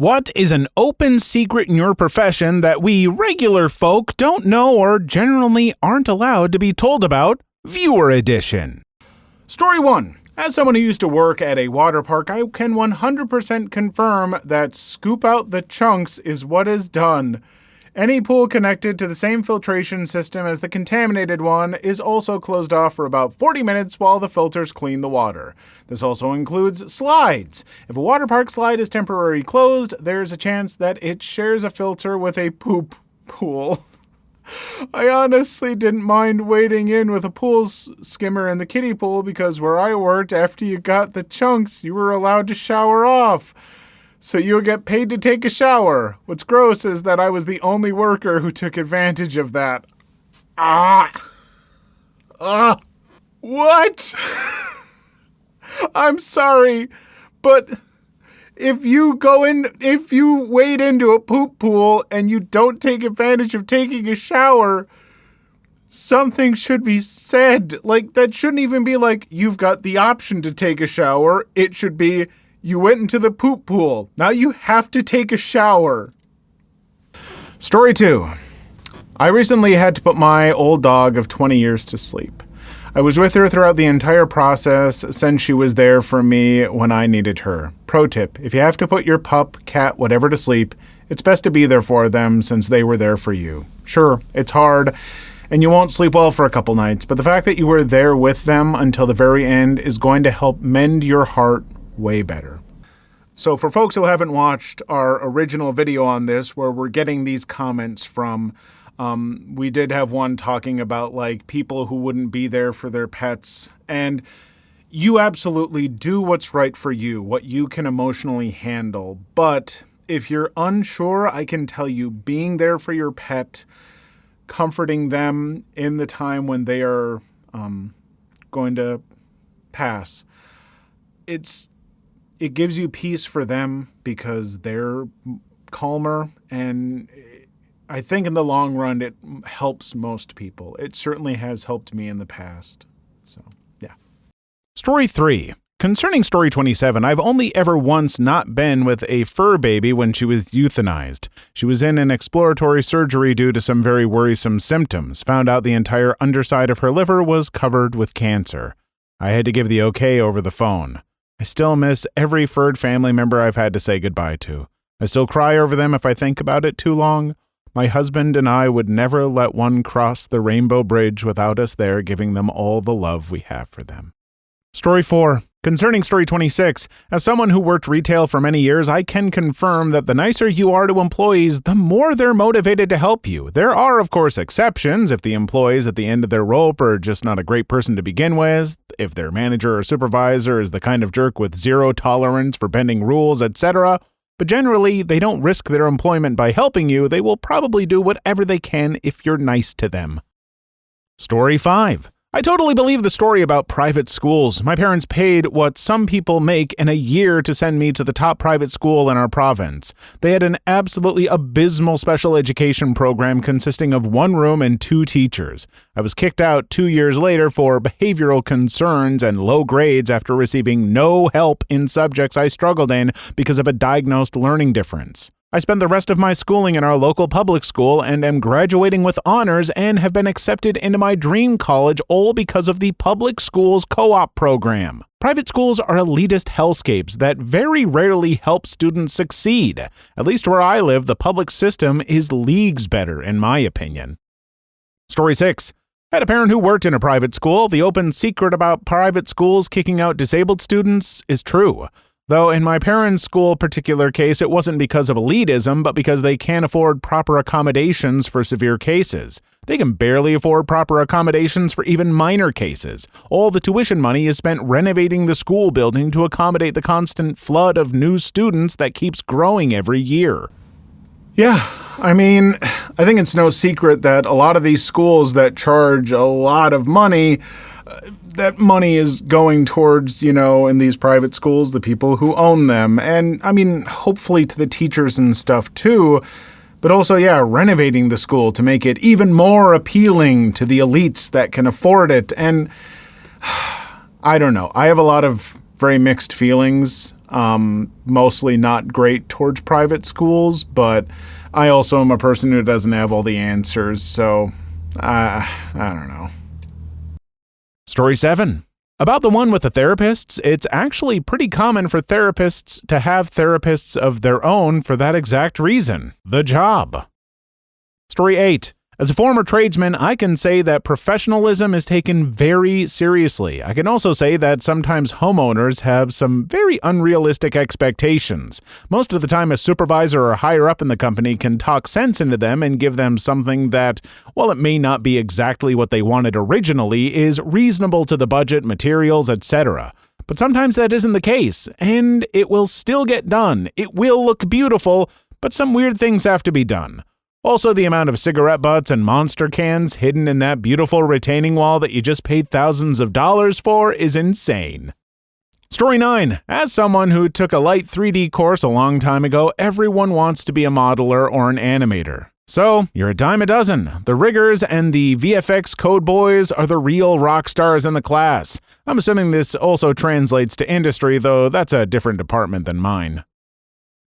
What is an open secret in your profession that we regular folk don't know or generally aren't allowed to be told about? Viewer edition. Story 1. As someone who used to work at a water park, I can 100% confirm that scoop out the chunks is what is done. Any pool connected to the same filtration system as the contaminated one is also closed off for about 40 minutes while the filters clean the water. This also includes slides. If a water park slide is temporarily closed, there's a chance that it shares a filter with a poop pool. I honestly didn't mind wading in with a pool skimmer in the kiddie pool because where I worked, after you got the chunks, you were allowed to shower off. So you'll get paid to take a shower. What's gross is that I was the only worker who took advantage of that. What? I'm sorry, but if you wade into a poop pool and you don't take advantage of taking a shower, something should be said. Like, that shouldn't even be like, you've got the option to take a shower. It should be, you went into the poop pool. Now you have to take a shower. Story 2. I recently had to put my old dog of 20 years to sleep. I was with her throughout the entire process since she was there for me when I needed her. Pro tip, if you have to put your pup, cat, whatever to sleep, it's best to be there for them since they were there for you. Sure, it's hard and you won't sleep well for a couple nights, but the fact that you were there with them until the very end is going to help mend your heart way better. So for folks who haven't watched our original video on this, where we're getting these comments from, we did have one talking about like people who wouldn't be there for their pets, and you absolutely do what's right for you, what you can emotionally handle. But if you're unsure, I can tell you being there for your pet, comforting them in the time when they are going to pass, it gives you peace for them because they're calmer, and I think in the long run it helps most people. It certainly has helped me in the past. So, yeah. Story 3. Concerning story 27, I've only ever once not been with a fur baby when she was euthanized. She was in an exploratory surgery due to some very worrisome symptoms. Found out the entire underside of her liver was covered with cancer. I had to give the okay over the phone. I still miss every furred family member I've had to say goodbye to. I still cry over them if I think about it too long. My husband and I would never let one cross the rainbow bridge without us there giving them all the love we have for them. Story 4. Concerning story 26, as someone who worked retail for many years, I can confirm that the nicer you are to employees, the more they're motivated to help you. There are, of course, exceptions if the employees at the end of their rope are just not a great person to begin with, if their manager or supervisor is the kind of jerk with zero tolerance for bending rules, etc. But generally, they don't risk their employment by helping you. They will probably do whatever they can if you're nice to them. Story 5. I totally believe the story about private schools. My parents paid what some people make in a year to send me to the top private school in our province. They had an absolutely abysmal special education program consisting of one room and 2 teachers. I was kicked out 2 years later for behavioral concerns and low grades after receiving no help in subjects I struggled in because of a diagnosed learning difference. I spent the rest of my schooling in our local public school and am graduating with honors and have been accepted into my dream college all because of the public schools co-op program. Private schools are elitist hellscapes that very rarely help students succeed. At least where I live, the public system is leagues better, in my opinion. Story 6. I had a parent who worked in a private school. The open secret about private schools kicking out disabled students is true. Though in my parents' school particular case, it wasn't because of elitism, but because they can't afford proper accommodations for severe cases. They can barely afford proper accommodations for even minor cases. All the tuition money is spent renovating the school building to accommodate the constant flood of new students that keeps growing every year. Yeah, I mean, I think it's no secret that a lot of these schools that charge a lot of money, that money is going towards, in these private schools, the people who own them. And I mean, hopefully to the teachers and stuff too, but also, renovating the school to make it even more appealing to the elites that can afford it. And I don't know. I have a lot of very mixed feelings. Mostly not great towards private schools, but I also am a person who doesn't have all the answers, so I don't know. Story 7. About the one with the therapists, it's actually pretty common for therapists to have therapists of their own for that exact reason, the job. Story 8. As a former tradesman, I can say that professionalism is taken very seriously. I can also say that sometimes homeowners have some very unrealistic expectations. Most of the time, a supervisor or higher up in the company can talk sense into them and give them something that, while it may not be exactly what they wanted originally, is reasonable to the budget, materials, etc. But sometimes that isn't the case, and it will still get done. It will look beautiful, but some weird things have to be done. Also, the amount of cigarette butts and monster cans hidden in that beautiful retaining wall that you just paid thousands of dollars for is insane. Story 9. As someone who took a light 3D course a long time ago, everyone wants to be a modeler or an animator. So, you're a dime a dozen. The riggers and the VFX code boys are the real rock stars in the class. I'm assuming this also translates to industry, though that's a different department than mine.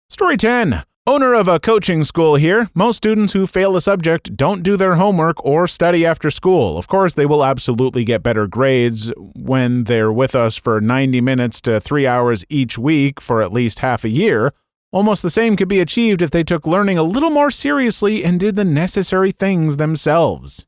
Story 10. Owner of a coaching school here. Most students who fail a subject don't do their homework or study after school. Of course, they will absolutely get better grades when they're with us for 90 minutes to 3 hours each week for at least half a year. Almost the same could be achieved if they took learning a little more seriously and did the necessary things themselves.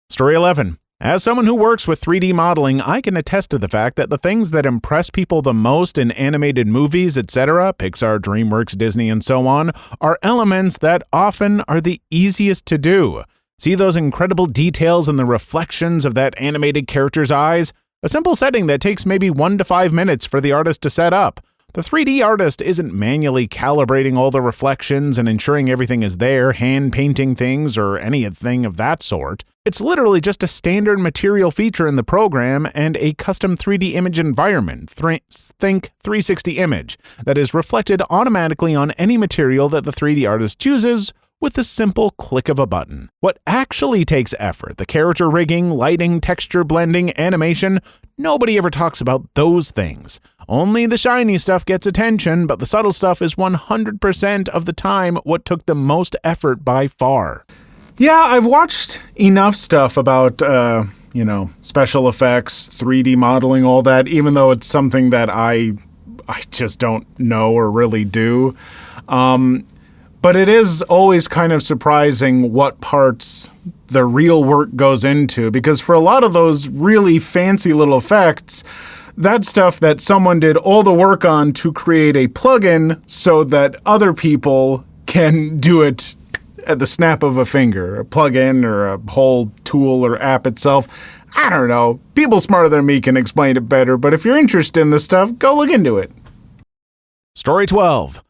Story 11. As someone who works with 3D modeling, I can attest to the fact that the things that impress people the most in animated movies, etc., Pixar, DreamWorks, Disney, and so on, are elements that often are the easiest to do. See those incredible details in the reflections of that animated character's eyes? A simple setting that takes maybe 1 to 5 minutes for the artist to set up. The 3D artist isn't manually calibrating all the reflections and ensuring everything is there, hand-painting things, or anything of that sort. It's literally just a standard material feature in the program and a custom 3D image environment, think 360 image, that is reflected automatically on any material that the 3D artist chooses with a simple click of a button. What actually takes effort, the character rigging, lighting, texture blending, animation, nobody ever talks about those things. Only the shiny stuff gets attention, but the subtle stuff is 100% of the time what took the most effort by far. Yeah, I've watched enough stuff about, special effects, 3D modeling, all that, even though it's something that I just don't know or really do. But it is always kind of surprising what parts the real work goes into, because for a lot of those really fancy little effects, that's stuff that someone did all the work on to create a plugin so that other people can do it at the snap of a finger, a plugin or a whole tool or app itself. I don't know. People smarter than me can explain it better, but if you're interested in this stuff, go look into it. Story 12.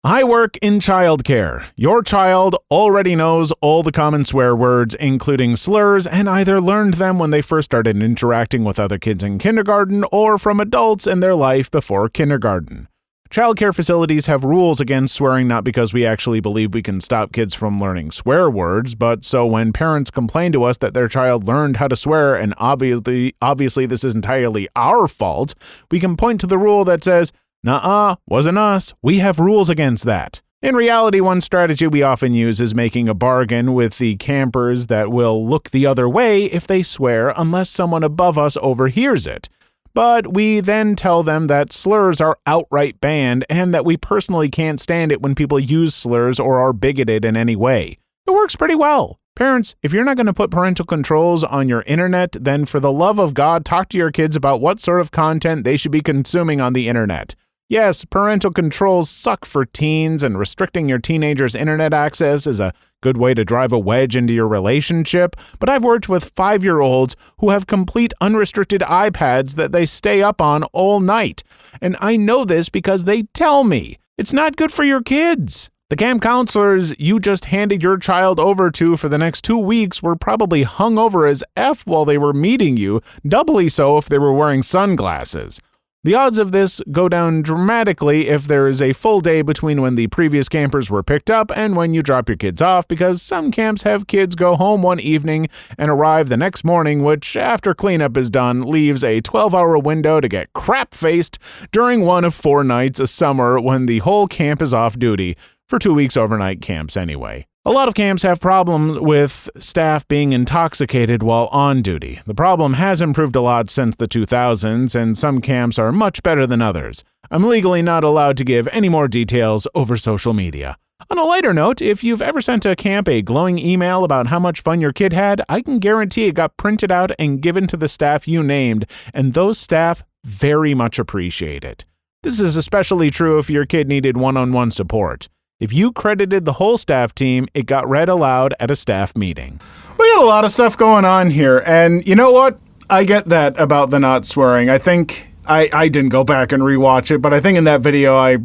I work in childcare. Your child already knows all the common swear words, including slurs, and either learned them when they first started interacting with other kids in kindergarten or from adults in their life before kindergarten. Childcare facilities have rules against swearing, not because we actually believe we can stop kids from learning swear words, but so when parents complain to us that their child learned how to swear, and obviously this is entirely our fault, we can point to the rule that says, "Nuh-uh, wasn't us. We have rules against that." In reality, one strategy we often use is making a bargain with the campers that will look the other way if they swear unless someone above us overhears it. But we then tell them that slurs are outright banned and that we personally can't stand it when people use slurs or are bigoted in any way. It works pretty well. Parents, if you're not going to put parental controls on your internet, then for the love of God, talk to your kids about what sort of content they should be consuming on the internet. Yes, parental controls suck for teens, and restricting your teenager's internet access is a good way to drive a wedge into your relationship, but I've worked with 5-year-olds who have complete unrestricted iPads that they stay up on all night. And I know this because they tell me. It's not good for your kids. The camp counselors you just handed your child over to for the next 2 weeks were probably hungover as F while they were meeting you, doubly so if they were wearing sunglasses. The odds of this go down dramatically if there is a full day between when the previous campers were picked up and when you drop your kids off, because some camps have kids go home one evening and arrive the next morning, which, after cleanup is done, leaves a 12-hour window to get crap-faced during one of 4 nights a summer when the whole camp is off duty, for 2 weeks overnight camps anyway. A lot of camps have problems with staff being intoxicated while on duty. The problem has improved a lot since the 2000s, and some camps are much better than others. I'm legally not allowed to give any more details over social media. On a lighter note, if you've ever sent a camp a glowing email about how much fun your kid had, I can guarantee it got printed out and given to the staff you named, and those staff very much appreciate it. This is especially true if your kid needed one-on-one support. If you credited the whole staff team, it got read aloud at a staff meeting. We got a lot of stuff going on here, and you know what? I get that about the not swearing. I think I didn't go back and rewatch it, but I think in that video I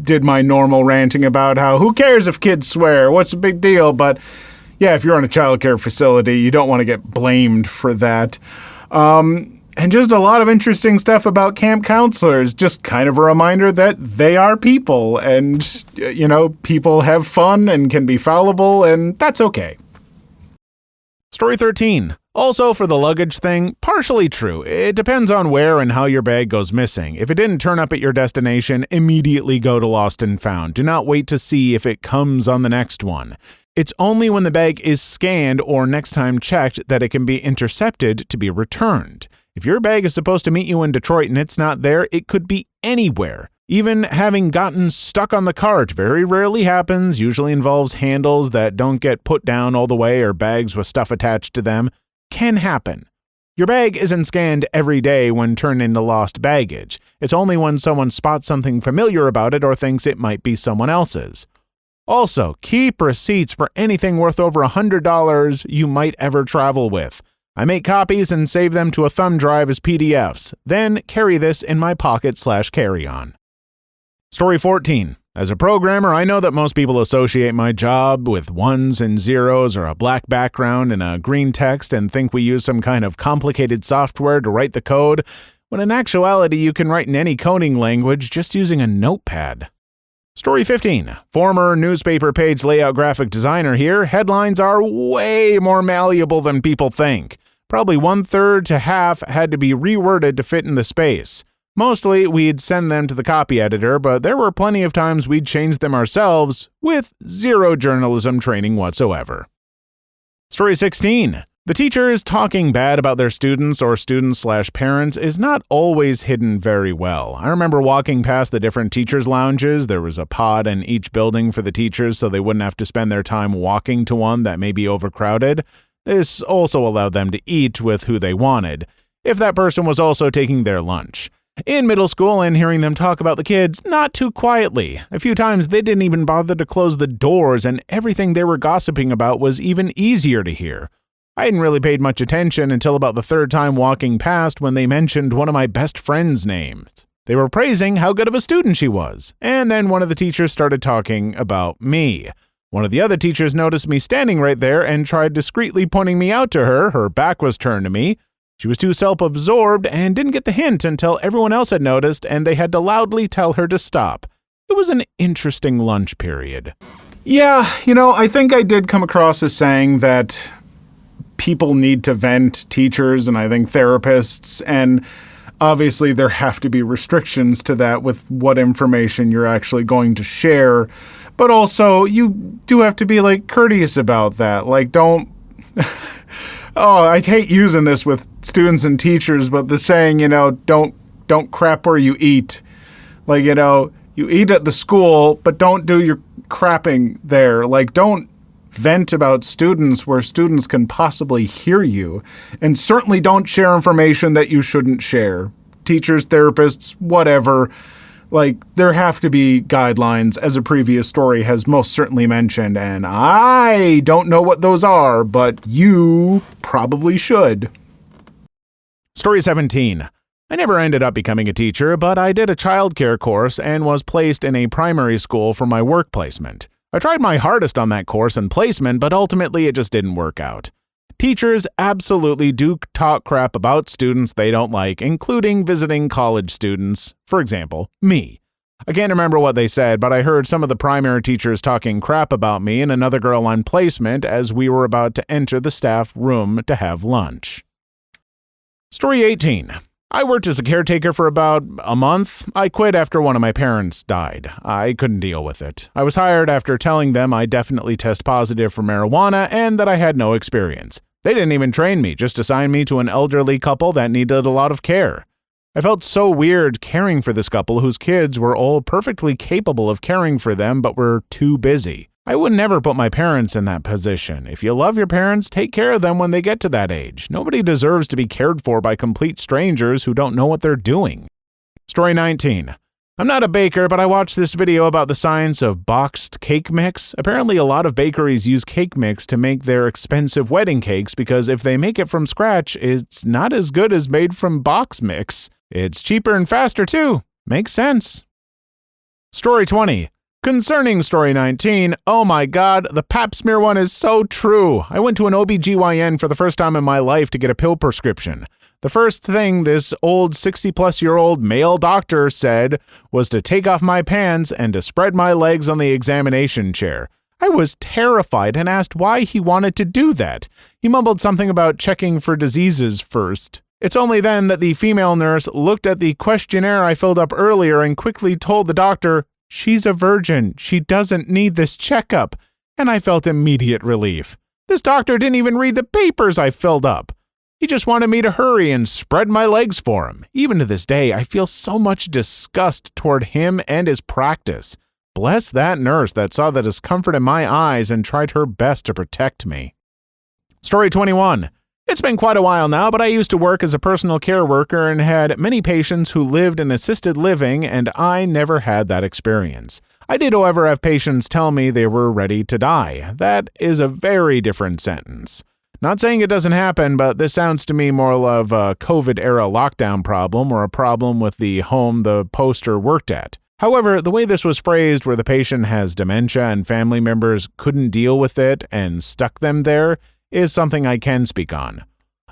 did my normal ranting about how who cares if kids swear? What's the big deal? But yeah, if you're in a childcare facility, you don't want to get blamed for that. And just a lot of interesting stuff about camp counselors. Just kind of a reminder that they are people, and, you know, people have fun and can be fallible, and that's okay. Story 13. Also, for the luggage thing, partially true. It depends on where and how your bag goes missing. If it didn't turn up at your destination, immediately go to Lost and Found. Do not wait to see if it comes on the next one. It's only when the bag is scanned or next time checked that it can be intercepted to be returned. If your bag is supposed to meet you in Detroit and it's not there, it could be anywhere. Even having gotten stuck on the cart very rarely happens, usually involves handles that don't get put down all the way or bags with stuff attached to them. Can happen. Your bag isn't scanned every day when turned into lost baggage. It's only when someone spots something familiar about it or thinks it might be someone else's. Also, keep receipts for anything worth over $100 you might ever travel with. I make copies and save them to a thumb drive as PDFs, then carry this in my pocket/carry-on. Story 14. As a programmer, I know that most people associate my job with ones and zeros or a black background and a green text and think we use some kind of complicated software to write the code, when in actuality you can write in any coding language just using a notepad. Story 15. Former newspaper page layout graphic designer here. Headlines are way more malleable than people think. Probably 1/3 to half had to be reworded to fit in the space. Mostly, we'd send them to the copy editor, but there were plenty of times we'd change them ourselves with zero journalism training whatsoever. Story 16. The teachers talking bad about their students or students/parents is not always hidden very well. I remember walking past the different teachers' lounges. There was a pod in each building for the teachers so they wouldn't have to spend their time walking to one that may be overcrowded. This also allowed them to eat with who they wanted, if that person was also taking their lunch. In middle school, and hearing them talk about the kids, not too quietly. A few times they didn't even bother to close the doors, and everything they were gossiping about was even easier to hear. I hadn't really paid much attention until about the 3rd time walking past when they mentioned one of my best friend's names. They were praising how good of a student she was, and then one of the teachers started talking about me. One of the other teachers noticed me standing right there and tried discreetly pointing me out to her. Her back was turned to me. She was too self-absorbed and didn't get the hint until everyone else had noticed, and they had to loudly tell her to stop. It was an interesting lunch period. Yeah, you know, I think I did come across as saying that people need to vent, teachers and I think therapists, and obviously there have to be restrictions to that with what information you're actually going to share. But also, you do have to be, like, courteous about that. Like, don't... Oh, I hate using this with students and teachers, but the saying, you know, don't crap where you eat. Like, you know, you eat at the school, but don't do your crapping there. Like, don't vent about students where students can possibly hear you. And certainly don't share information that you shouldn't share. Teachers, therapists, whatever. Like, there have to be guidelines, as a previous story has most certainly mentioned, and I don't know what those are, but you probably should. Story 17. I never ended up becoming a teacher, but I did a childcare course and was placed in a primary school for my work placement. I tried my hardest on that course and placement, but ultimately it just didn't work out. Teachers absolutely do talk crap about students they don't like, including visiting college students. For example, me. I can't remember what they said, but I heard some of the primary teachers talking crap about me and another girl on placement as we were about to enter the staff room to have lunch. Story 18. I worked as a caretaker for about a month. I quit after one of my parents died. I couldn't deal with it. I was hired after telling them I definitely test positive for marijuana and that I had no experience. They didn't even train me, just assigned me to an elderly couple that needed a lot of care. I felt so weird caring for this couple whose kids were all perfectly capable of caring for them but were too busy. I would never put my parents in that position. If you love your parents, take care of them when they get to that age. Nobody deserves to be cared for by complete strangers who don't know what they're doing. Story 19. I'm not a baker, but I watched this video about the science of boxed cake mix. Apparently, a lot of bakeries use cake mix to make their expensive wedding cakes because if they make it from scratch, it's not as good as made from box mix. It's cheaper and faster, too. Makes sense. Story 20. Concerning story 19, oh my god, the pap smear one is so true. I went to an OBGYN for the first time in my life to get a pill prescription. The first thing this old 60-plus-year-old male doctor said was to take off my pants and to spread my legs on the examination chair. I was terrified and asked why he wanted to do that. He mumbled something about checking for diseases first. It's only then that the female nurse looked at the questionnaire I filled up earlier and quickly told the doctor, "She's a virgin. She doesn't need this checkup." And I felt immediate relief. This doctor didn't even read the papers I filled up. He just wanted me to hurry and spread my legs for him. Even to this day, I feel so much disgust toward him and his practice. Bless that nurse that saw the discomfort in my eyes and tried her best to protect me. Story 21. It's been quite a while now, but I used to work as a personal care worker and had many patients who lived in assisted living, and I never had that experience. I did, however, have patients tell me they were ready to die. That is a very different sentence. Not saying it doesn't happen, but this sounds to me more of a COVID-era lockdown problem or a problem with the home the poster worked at. However, the way this was phrased, where the patient has dementia and family members couldn't deal with it and stuck them there, is something I can speak on.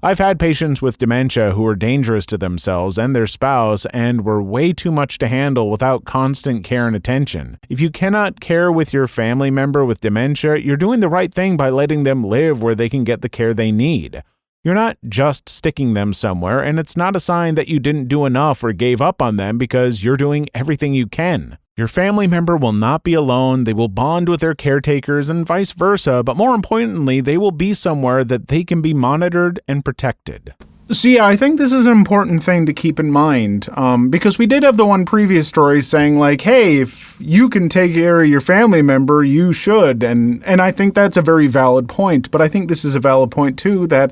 I've had patients with dementia who were dangerous to themselves and their spouse and were way too much to handle without constant care and attention. If you cannot care with your family member with dementia, you're doing the right thing by letting them live where they can get the care they need. You're not just sticking them somewhere, and it's not a sign that you didn't do enough or gave up on them because you're doing everything you can. Your family member will not be alone, they will bond with their caretakers and vice versa, but more importantly, they will be somewhere that they can be monitored and protected. So yeah, I think this is an important thing to keep in mind, because we did have the one previous story saying like, hey, if you can take care of your family member, you should, and I think that's a very valid point, but I think this is a valid point too, that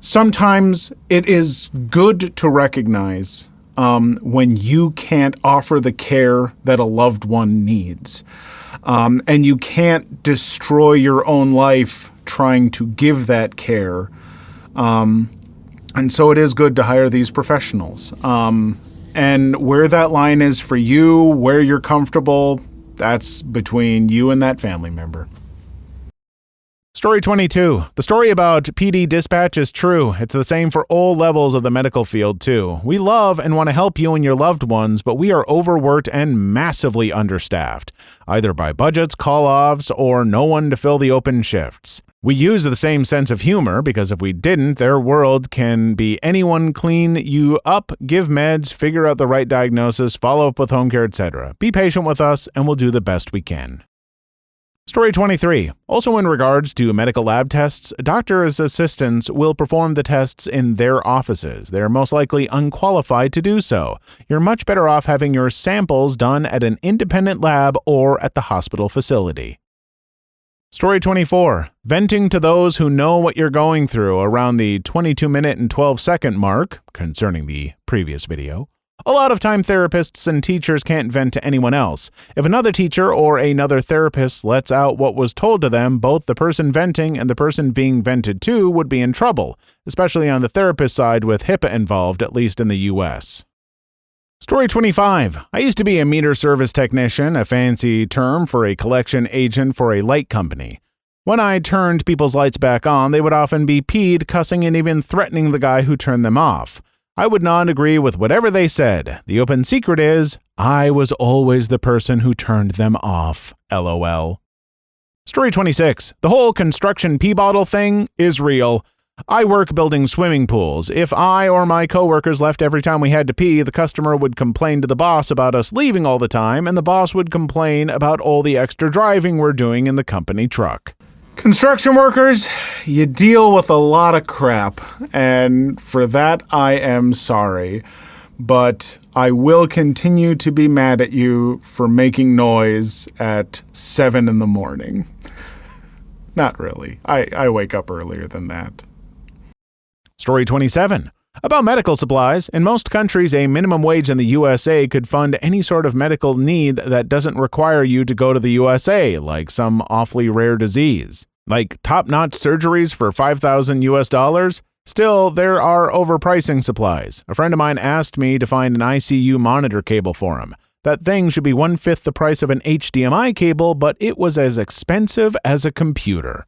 sometimes it is good to recognize when you can't offer the care that a loved one needs. And you can't destroy your own life trying to give that care. And so it is good to hire these professionals. And where that line is for you, where you're comfortable, that's between you and that family member. Story 22. The story about PD dispatch is true. It's the same for all levels of the medical field, too. We love and want to help you and your loved ones, but we are overworked and massively understaffed, either by budgets, call-offs, or no one to fill the open shifts. We use the same sense of humor because if we didn't, their world can be anyone clean you up, give meds, figure out the right diagnosis, follow up with home care, etc. Be patient with us, and we'll do the best we can. Story 23. Also in regards to medical lab tests, doctors' assistants will perform the tests in their offices. They're most likely unqualified to do so. You're much better off having your samples done at an independent lab or at the hospital facility. Story 24. Venting to those who know what you're going through around the 22-minute and 12-second mark, concerning the previous video. A lot of time therapists and teachers can't vent to anyone else. If another teacher or another therapist lets out what was told to them, both the person venting and the person being vented to would be in trouble, especially on the therapist side with HIPAA involved, at least in the US. Story 25. I used to be a meter service technician, a fancy term for a collection agent for a light company. When I turned people's lights back on, they would often be peed, cussing, and even threatening the guy who turned them off. I would not agree with whatever they said. The open secret is, I was always the person who turned them off. LOL. Story 26. The whole construction pee bottle thing is real. I work building swimming pools. If I or my coworkers left every time we had to pee, the customer would complain to the boss about us leaving all the time, and the boss would complain about all the extra driving we're doing in the company truck. Construction workers, you deal with a lot of crap, and for that I am sorry. But I will continue to be mad at you for making noise at 7 in the morning. Not really. I wake up earlier than that. Story 27. About medical supplies. In most countries, a minimum wage in the USA could fund any sort of medical need that doesn't require you to go to the USA, like some awfully rare disease. Like top-notch surgeries for $5,000 US. Still, there are overpricing supplies. A friend of mine asked me to find an ICU monitor cable for him. That thing should be 1/5 the price of an HDMI cable, but it was as expensive as a computer.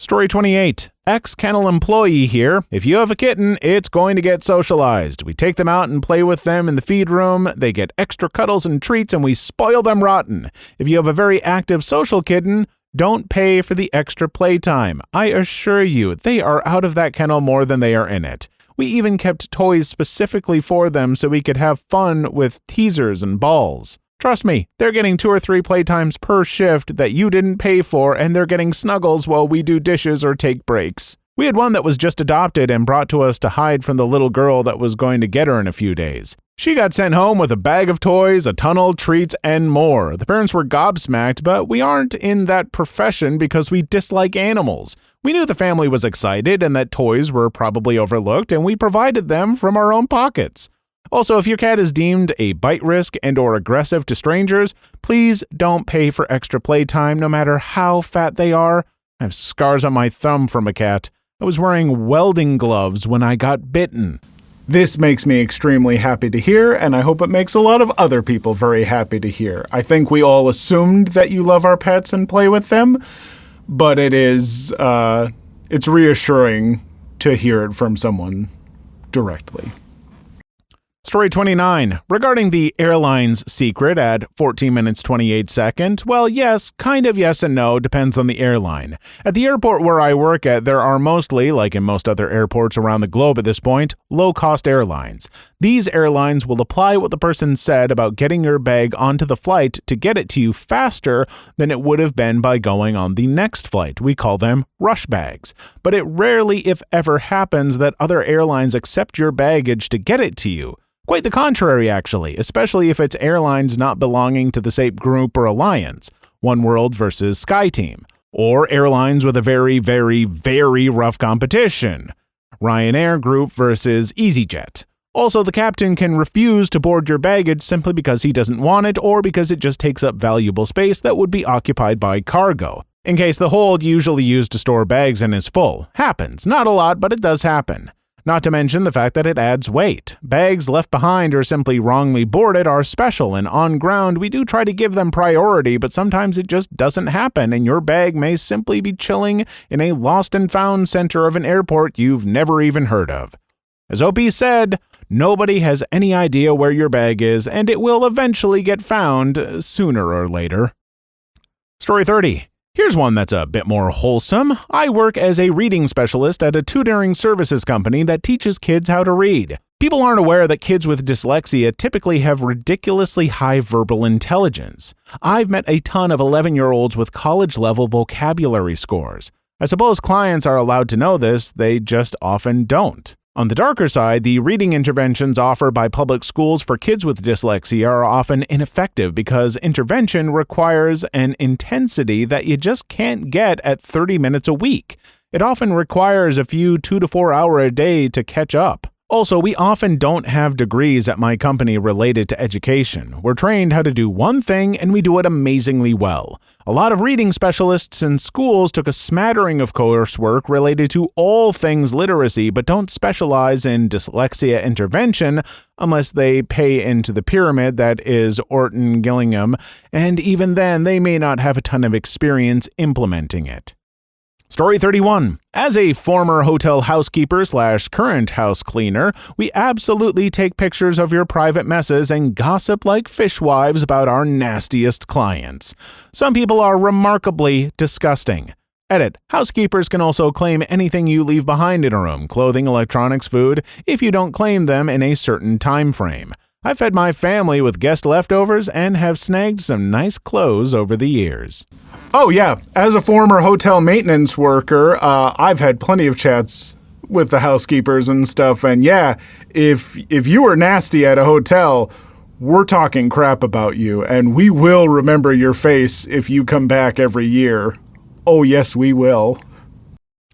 Story 28. Ex-kennel employee here. If you have a kitten, it's going to get socialized. We take them out and play with them in the feed room. They get extra cuddles and treats, and we spoil them rotten. If you have a very active social kitten, don't pay for the extra playtime. I assure you, they are out of that kennel more than they are in it. We even kept toys specifically for them so we could have fun with teasers and balls. Trust me, they're getting 2 or 3 playtimes per shift that you didn't pay for, and they're getting snuggles while we do dishes or take breaks. We had one that was just adopted and brought to us to hide from the little girl that was going to get her in a few days. She got sent home with a bag of toys, a tunnel, treats, and more. The parents were gobsmacked, but we aren't in that profession because we dislike animals. We knew the family was excited and that toys were probably overlooked, and we provided them from our own pockets. Also, if your cat is deemed a bite risk and or aggressive to strangers, please don't pay for extra playtime no matter how fat they are. I have scars on my thumb from a cat. I was wearing welding gloves when I got bitten. This makes me extremely happy to hear, and I hope it makes a lot of other people very happy to hear. I think we all assumed that you love our pets and play with them, but it's reassuring to hear it from someone directly. Story 29. Regarding the airline's secret at 14 minutes 28 seconds, well, yes, kind of yes and no, depends on the airline. At the airport where I work at, there are mostly, like in most other airports around the globe at this point, low-cost airlines. These airlines will apply what the person said about getting your bag onto the flight to get it to you faster than it would have been by going on the next flight. We call them rush bags. But it rarely, if ever, happens that other airlines accept your baggage to get it to you. Quite the contrary, actually, especially if it's airlines not belonging to the same group or alliance, oneworld versus SkyTeam, or airlines with a very, very, very rough competition, Ryanair Group versus EasyJet. Also, the captain can refuse to board your baggage simply because he doesn't want it or because it just takes up valuable space that would be occupied by cargo, in case the hold usually used to store bags in is full. Happens. Not a lot, but it does happen. Not to mention the fact that it adds weight. Bags left behind or simply wrongly boarded are special, and on ground we do try to give them priority, but sometimes it just doesn't happen, and your bag may simply be chilling in a lost and found center of an airport you've never even heard of. As OP said, nobody has any idea where your bag is, and it will eventually get found sooner or later. Story 30. Here's one that's a bit more wholesome. I work as a reading specialist at a tutoring services company that teaches kids how to read. People aren't aware that kids with dyslexia typically have ridiculously high verbal intelligence. I've met a ton of 11-year-olds with college-level vocabulary scores. I suppose clients are allowed to know this, they just often don't. On the darker side, the reading interventions offered by public schools for kids with dyslexia are often ineffective because intervention requires an intensity that you just can't get at 30 minutes a week. It often requires a few 2 to 4 hour a day to catch up. Also, we often don't have degrees at my company related to education. We're trained how to do one thing and we do it amazingly well. A lot of reading specialists in schools took a smattering of coursework related to all things literacy but don't specialize in dyslexia intervention unless they pay into the pyramid that is Orton Gillingham, and even then they may not have a ton of experience implementing it. Story 31. As a former hotel housekeeper / current house cleaner, we absolutely take pictures of your private messes and gossip like fishwives about our nastiest clients. Some people are remarkably disgusting. Edit. Housekeepers can also claim anything you leave behind in a room, clothing, electronics, food, if you don't claim them in a certain time frame. I fed my family with guest leftovers and have snagged some nice clothes over the years. Oh, yeah. As a former hotel maintenance worker, I've had plenty of chats with the housekeepers and stuff. And yeah, if you were nasty at a hotel, we're talking crap about you. And we will remember your face if you come back every year. Oh, yes, we will.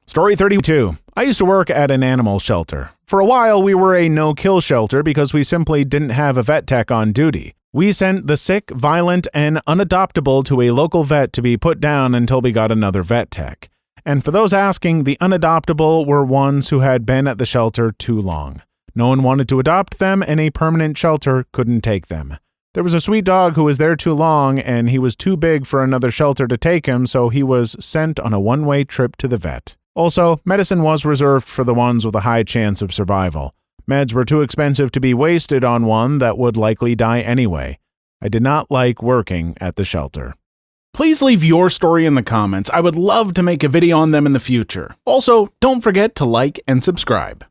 Story 32. I used to work at an animal shelter. For a while, we were a no-kill shelter because we simply didn't have a vet tech on duty. We sent the sick, violent, and unadoptable to a local vet to be put down until we got another vet tech. And for those asking, the unadoptable were ones who had been at the shelter too long. No one wanted to adopt them, and a permanent shelter couldn't take them. There was a sweet dog who was there too long, and he was too big for another shelter to take him, so he was sent on a one-way trip to the vet. Also, medicine was reserved for the ones with a high chance of survival. Meds were too expensive to be wasted on one that would likely die anyway. I did not like working at the shelter. Please leave your story in the comments. I would love to make a video on them in the future. Also, don't forget to like and subscribe.